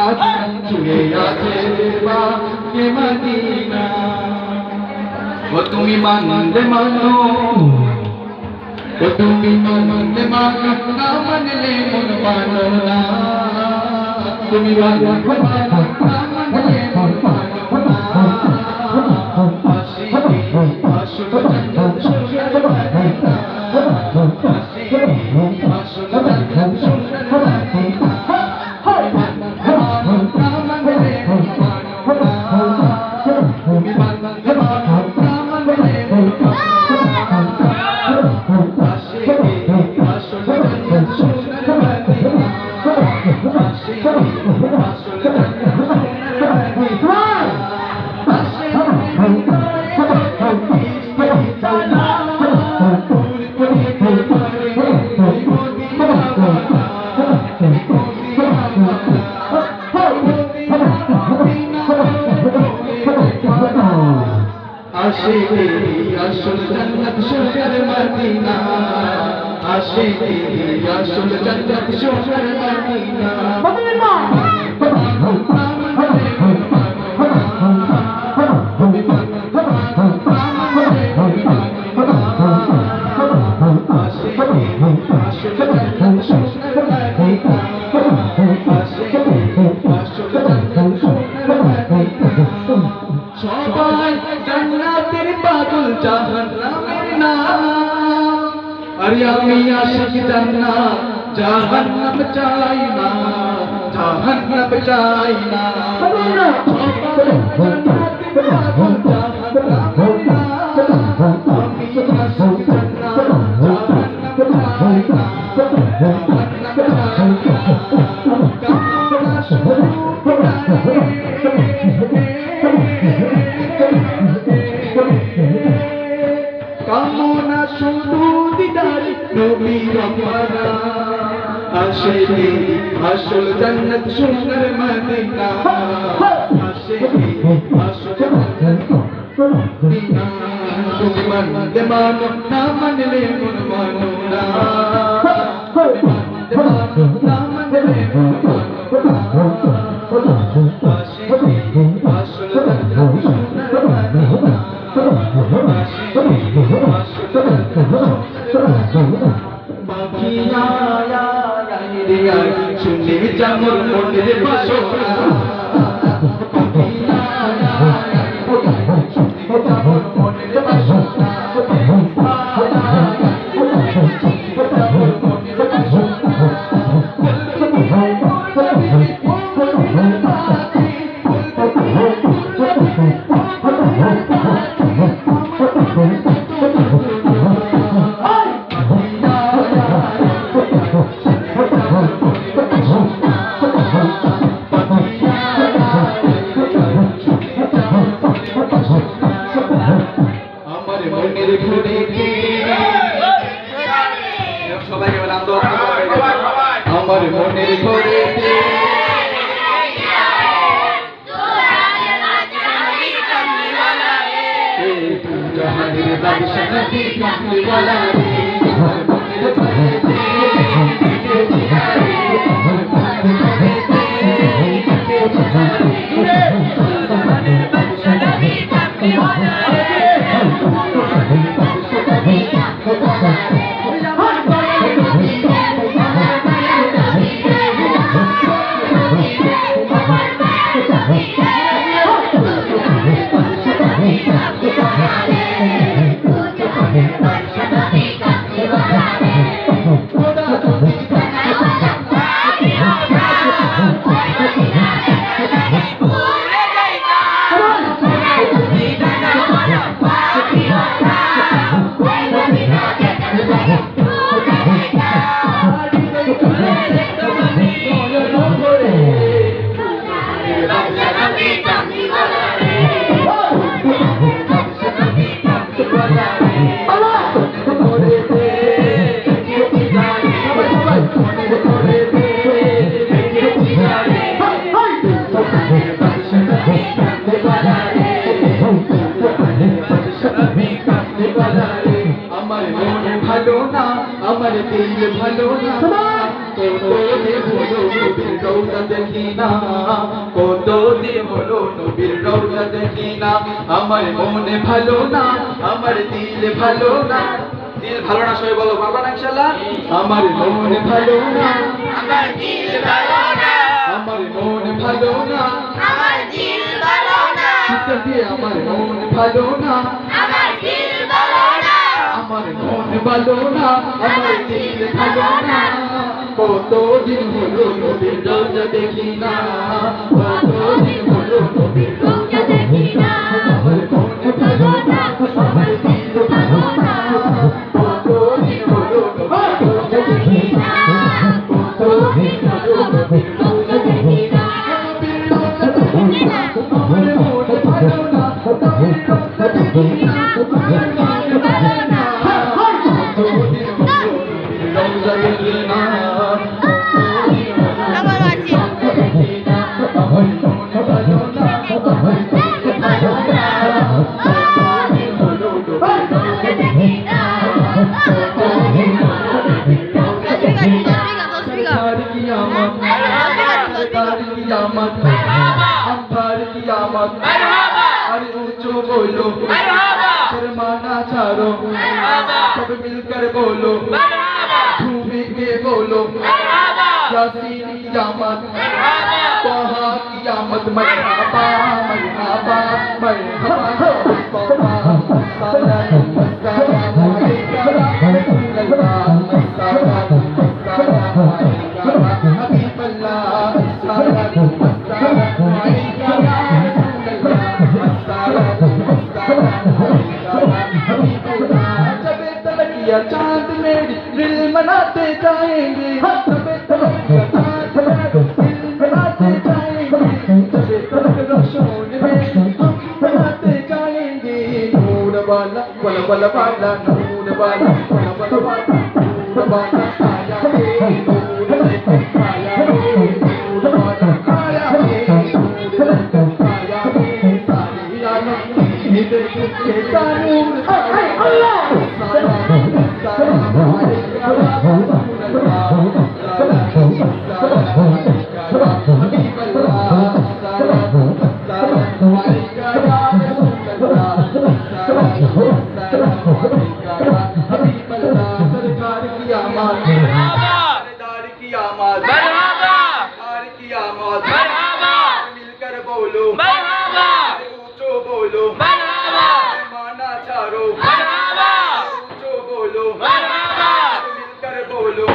আজ ছুঁয়ে আছে দেবা কে মদিনা ও তুমি মানলে মানো ও তুমি মানলে মানো না মানলে মন মানো না তুমি মানলে মানো না মানলে মন মানো না আশিকি আসল জান্নাত সুন্দর মদিনা আশিকি আসল জান্নাত সুন্দর মদিনা আশিকি আসল জান্নাত সুন্দর মদিনা আশিকি আসল জান্নাত সুন্দর মদিনা সবাই জান্নাতের পাগল জাহান্নামের নাম আরে আমি আশিক জান্নাত জাহান্নাম চাই না জাহান্নাম চাই না সবাই জান্নাতের পাগল জাহান্নামের নাম আমি আশিক জান্নাত জাহান্নাম চাই না জাহান্নাম চাই না কামনা শুধু দিদার নবীর আমারা আশিকি আসল জান্নাত সুন্দর মদিনা আশিকি আসল জান্নাত মদিনা তুমি মানলে মানো না মানলে মন মানো না তুমি মানলে মানো না মানলে মন মানো না আশিকি আসল জান্নাত সুন্দর মদিনা বাকিয়া রে আয় শুনে জামর মনের বাসনা বাকিয়া শুনে জামর মনের বাসনা আমার মনের ঘরে জাহানের বাদশাহ নবী কামলিওয়ালা আমার মন ভালো না, আমার দিল ভালো না, কতদিন হলো নবীর রওজা দেখি না, কতদিন হলো নবীর রওজা দেখি না। আমার মনে ভালো না, আমার দিল ভালো না। দিল ভালো না সবাই বলো, পারবা না ইনশাআল্লাহ? আমার মন ভালো না, আমার দিল ভালো না, আমার মন ভালো না, আমার দিল ভালো না, চিৎকার দিয়ে আমার মন ভালো না, আমার দিল ভালো না, আমার মন ভালো না, আমার দিল ভালো না। কতদিন হলো নবীর রওজা দেখি না, কতদিন হলো নবীর রওজা দেখি না। আমার মন ভালো না, আমার দিল ভালো না। কতদিন হলো নবীর রওজা দেখি না, কতদিন হলো নবীর রওজা দেখি না। নবীর রওজা দেখি না, আমার মন ভালো না, নবীর রওজা দেখি না, আমার মন ভালো না। কতদিন হলো নবীর রওজা দেখি না, কতদিন হলো আমার আছে দেখি না। আমার মন ভালো না, আমার দিল ভালো না। কতদিন হলো নবীর রওজা দেখি না, কতদিন হলো নবীর রওজা দেখি না। सरकार की आमद, सरकार की आमद, अंबर की आमद। अरे ऊंचो बोलो, शर्माना छाड़ो, सब मिलकर बोलो, झूम के बोलो, यासीन की आमद, तोहा की आमद। मरहबा मरहबा मरहबा मुस्तफा, सलाम सलाम अलैका या रसूलल्लाह, सलाम सलाम अलैका या हबीबल्लाह, सलाम सलाम अलैका या रसूलल्लाह, सलाम सलाम अलैका या हबीबल्लाह। जब तलक किया चांद मेरी दिल मनाते जाएंगे, जब तलक किया चांद मेरी दिल मनाते जाएंगे, जब तलक रोशोन में हम मनाते जाएंगे। नूर वाला वल वल वाला, नूर वाला वल वल वाला, नूर वाला आया है, नूर लेकर आया है, नूर वाला आया है, नूर लेकर आया है। सारी आलम की देख के नूर अल्लाह सलाम सलाम अलैका या रसूलल्लाह, सलाम सलाम अलैका या हबीबल्लाह, सलाम सलाम अलैका या रसूलल्लाह, सलाम सलाम अलैका या हबीबल्लाह। सरकार की आमद, सरदार की आमद, सरकार की आमद। मिलकर बोलो, ऊंचो बोलो, माना चारो, ऊंचो बोलो, मिलकर बोलो।